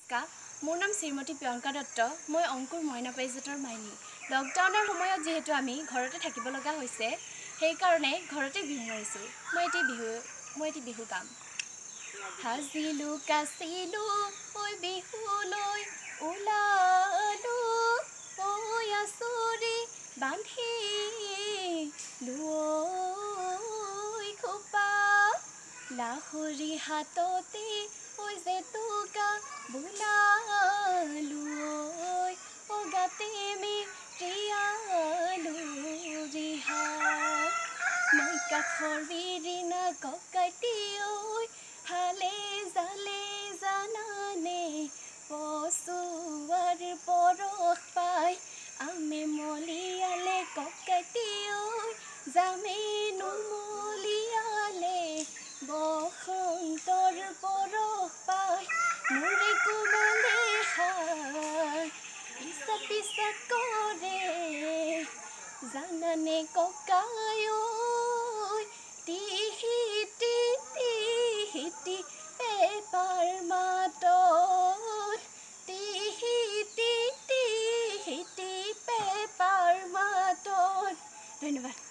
নমস্কাৰ, মোৰ নাম শ্ৰীমতী প্ৰিয়ংকা দত্ত। মই অংকুৰ মইনা পাৰিজাতৰ মাইনী। লকডাউনৰ সময়ত যিহেতু আমি ঘৰতে থাকিব লগা হৈছে, সেইকাৰণে ঘৰতে বিহু মাৰিছোঁ। মই এটি বিহু গাম। সাজিলো কাচিলো ঐ বিহুলৈ ওলালো, ঐ আচৰি বান্ধিলো ঐ খোপা, লাহৰি হাততে ঐ জেতুকা বোলালো, ঐ গাতে মেৰিয়ালো ৰিহা, নৈ কাষৰ বিৰিণা ককাইটি ঐ হালে জালে জানানে, পচুৱাৰ পৰশ পাই আমে মলিয়ালে ককাইটি ঐ, জামে নুমলিয়ালে বসন্তৰ পৰশ পাই, মোৰে কোমলে হাই পিছা পিছা কৰে জানানে ককাই ঐ,